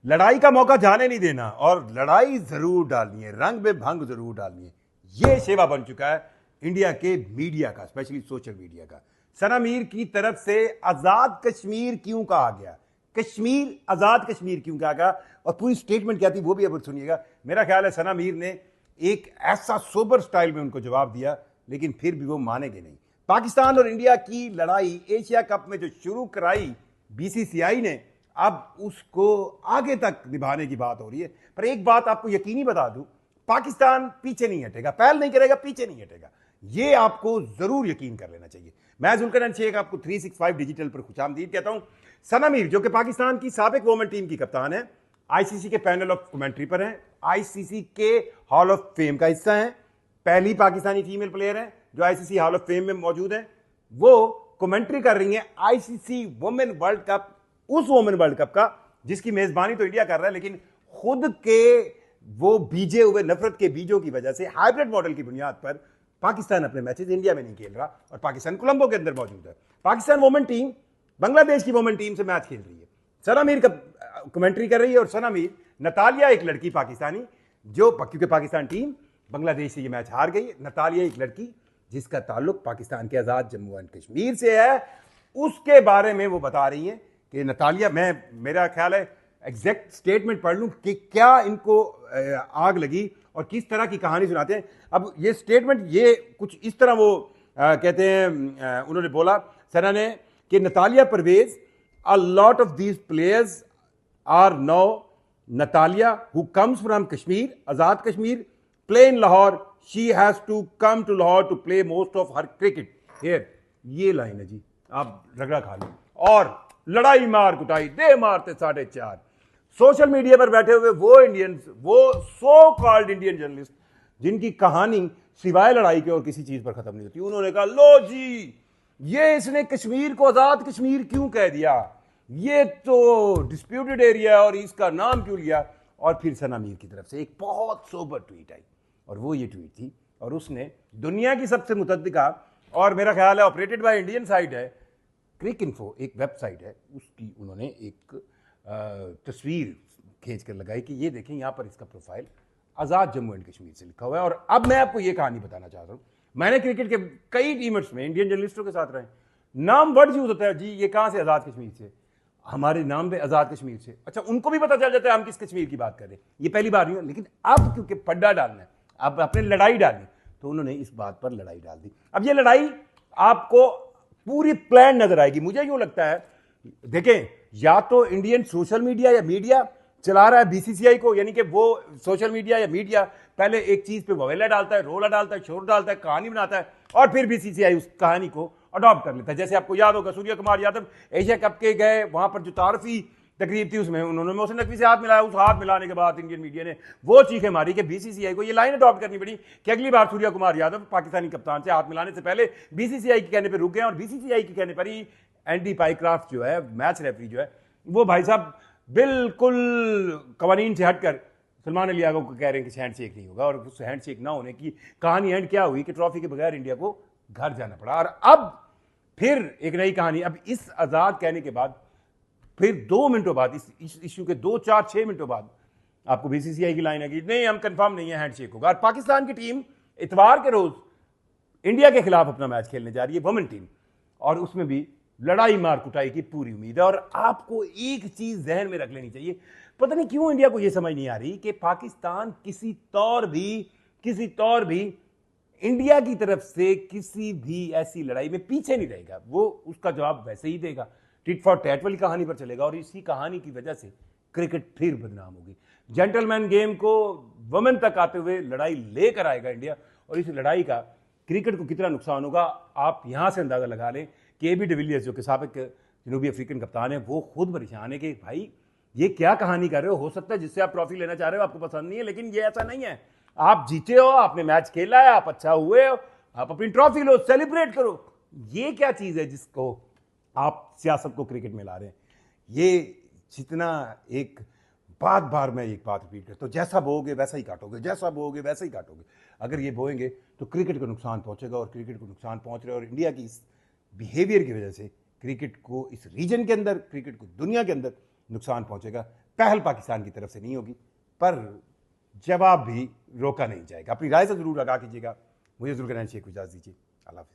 लड़ाई का मौका जाने नहीं देना और लड़ाई जरूर डालनी है, रंग में भंग जरूर डालनी है। यह सेवा बन चुका है इंडिया के मीडिया का, स्पेशली सोशल मीडिया का। सना मीर की तरफ से आजाद कश्मीर क्यों कहा गया, कश्मीर आजाद कश्मीर क्यों कहा गया और पूरी स्टेटमेंट क्या थी वो भी अब सुनिएगा। मेरा ख्याल है सना मीर ने एक ऐसा सोबर स्टाइल में उनको जवाब दिया, लेकिन फिर भी वो मानेंगे नहीं। पाकिस्तान और इंडिया की लड़ाई एशिया कप में जो शुरू कराई बीसीसीआई ने, अब उसको आगे तक निभाने की बात हो रही है। पर एक बात आपको यकीनी बता दूं, पाकिस्तान पीछे नहीं हटेगा, पहल नहीं करेगा, पीछे नहीं हटेगा, ये आपको जरूर यकीन कर लेना चाहिए। मैं जुल्करनैन शेख आपको 365 डिजिटल पर खुशामदीद कहता हूं। सना मीर जो कि पाकिस्तान की साबिक वुमेन टीम की कप्तान है, आईसीसी के पैनल ऑफ कमेंट्री पर हैं, आईसीसी के हॉल ऑफ फेम का हिस्सा हैं, पहली पाकिस्तानी फीमेल प्लेयर हैं जो आईसीसी हॉल ऑफ फेम में मौजूद हैं। वो कमेंट्री कर रही हैं आईसीसी वुमेन वर्ल्ड कप, उस वुमेन वर्ल्ड कप का जिसकी मेजबानी तो इंडिया कर रहा है, लेकिन खुद के वो बीजे हुए नफरत के बीजों की वजह से हाइब्रिड मॉडल की बुनियाद पर पाकिस्तान अपने मैचेस इंडिया में नहीं खेल रहा और पाकिस्तान कोलंबो के अंदर मौजूद है। पाकिस्तान वुमेन टीम बांग्लादेश की वुमेन टीम से मैच खेल रही है, सना मीर का कमेंट्री कर रही है। और सना मीर, नतालिया एक लड़की पाकिस्तानी जो, क्योंकि पाकिस्तान टीम बांग्लादेश से ये मैच हार गई, नतालिया एक लड़की जिसका ताल्लुक पाकिस्तान के आजाद जम्मू एंड कश्मीर से है, उसके बारे में वो बता रही हैं कि नतालिया, मेरा ख्याल है एग्जैक्ट स्टेटमेंट पढ़ लूं कि क्या इनको आग लगी और किस तरह की कहानी सुनाते हैं। अब ये स्टेटमेंट ये कुछ इस तरह वो कहते हैं, उन्होंने बोला सना ने कि Natalia Parvez, a lot of these players are now Natalia who comes from Kashmir, Azad Kashmir, play in Lahore, she has to come to Lahore to play most of her cricket here. ये लाइन है जी, आप रगड़ा खा लो। और लड़ाई मार कुटाई दे मारते 4.5। सोशल मीडिया पर बैठे हुए वो इंडियंस, वो सो कॉल्ड इंडियन जर्नलिस्ट जिनकी कहानी सिवाय लड़ाई के और किसी चीज पर खत्म नहीं होती, उन्होंने कहा लो जी, ये इसने कश्मीर को आजाद कश्मीर क्यों कह दिया, ये तो डिस्प्यूटेड एरिया और इसका नाम क्यों लिया। और फिर सना मीर की तरफ से एक बहुत सोबर ट्वीट आई और वो ये ट्वीट थी, और उसने दुनिया की सबसे मुतद्दिका और मेरा ख्याल है ऑपरेटेड बाय इंडियन साइट है, क्रिकइन्फो एक वेबसाइट है, उसकी उन्होंने एक तस्वीर खींच कर लगाई कि ये देखें यहाँ पर इसका profile Azad Jammu and Kashmir से लिखा हुआ है। और अब मैं आपको ये कहानी बताना चाहता हूँ, मैंने क्रिकेट के कई टीमर्स में इंडियन जर्नलिस्टों के साथ रहे, नाम वर्ड यूज होता है जी, ये कहाँ से, आज़ाद कश्मीर से, हमारे नाम पे आज़ाद कश्मीर से। अच्छा, उनको भी पता चल जाता है हम किस कश्मीर की बात कर रहे हैं, ये पहली बार नहीं है, लेकिन अब क्योंकि पड्डा डालना है, अब अपने लड़ाई डालनी, तो उन्होंने इस बात पर लड़ाई डाल दी। अब ये लड़ाई आपको पूरी प्लान नजर आएगी। मुझे यूं लगता है, देखें, या तो इंडियन सोशल मीडिया या मीडिया चला रहा है बीसीसीआई को, यानी कि वो सोशल मीडिया या मीडिया पहले एक चीज पे ववेला डालता है, रोला डालता है, शोर डालता है, कहानी बनाता है, और फिर बीसीसीआई उस कहानी को अडॉप्ट कर लेता है। जैसे आपको याद होगा सूर्य कुमार यादव एशिया कप के गए, वहां पर जो तारफी तकरीब थी उसमें उन्होंने मोहसिन नकवी से हाथ मिलाया, उस हाथ मिलाने के बाद इंडियन मीडिया ने वो चीखें मारी कि बीसीसीआई को ये लाइन अडॉप्ट करनी पड़ी कि अगली बार सूर्य कुमार यादव पाकिस्तानी कप्तान से हाथ मिलाने से पहले बीसीसीआई के कहने पर रुक गए, और बीसीसीआई के कहने पर ही एंडी पाइक्राफ्ट जो है मैच रेफरी जो है, वो भाई साहब बिल्कुल कवानीन से हटकर सलमान अली आगा को कह रहे हैं कि हैंडशेक नहीं होगा, और उस हैंडशेक ना होने की कहानी एंड क्या हुई कि ट्रॉफी के बगैर इंडिया को घर जाना पड़ा। और अब फिर एक नई कहानी, अब इस आजाद कहने के बाद फिर 2 मिनटों बाद, इस इश्यू के 2, 4, 6 मिनटों बाद आपको बीसीसीआई की लाइन है कि नहीं, हम कंफर्म नहीं है, हैंडशेक होगा। और पाकिस्तान की टीम इतवार के रोज इंडिया के खिलाफ अपना मैच खेलने जा रही है, वुमेन टीम, और उसमें भी लड़ाई मार कुटाई की पूरी उम्मीद है। और आपको एक चीज जहन में रख लेनी चाहिए, पता नहीं क्यों इंडिया को यह समझ नहीं आ रही कि पाकिस्तान किसी तौर भी इंडिया की तरफ से किसी भी ऐसी लड़ाई में पीछे नहीं रहेगा, वो उसका जवाब वैसे ही देगा, टिट फॉर टैट वाली कहानी पर चलेगा। और इसी कहानी की वजह से क्रिकेट फिर बदनाम होगी। जेंटलमैन गेम को वुमेन तक आते हुए लड़ाई लेकर आएगा इंडिया, और इस लड़ाई का क्रिकेट को कितना नुकसान होगा आप यहां से अंदाजा लगा लें कि एबी डिविलियर्स जो कि साबिक जनूबी अफ्रीकन कप्तान है, वो खुद परेशान है कि भाई ये क्या कहानी कर रहे हो सकता है जिससे आप ट्रॉफी लेना चाह रहे हो आपको पसंद नहीं है, लेकिन ये ऐसा नहीं है, आप जीते हो, आपने मैच खेला है, आप अच्छा हुए हो, आप अपनी ट्रॉफी लो, सेलिब्रेट करो। ये क्या चीज है जिसको आप सियासत को क्रिकेट में ला रहे हैं? ये जितना एक बार मैं एक बात रिपीट करता हूं, जैसा बोओगे वैसा ही काटोगे, जैसा बोओगे वैसा ही काटोगे। अगर ये बोएंगे तो क्रिकेट को नुकसान पहुंचेगा, और क्रिकेट को नुकसान पहुंच रहा है, और इंडिया की इस बिहेवियर की वजह से क्रिकेट को इस रीजन के अंदर, क्रिकेट को दुनिया के अंदर नुकसान पहुंचेगा। पहल पाकिस्तान की तरफ से नहीं होगी, पर जवाब भी रोका नहीं जाएगा। अपनी राय से जरूर आगाह कीजिएगा। मुझे जुल्फिकार नैन शेख को इजाजत दीजिए। अल्लाह हाफिज़।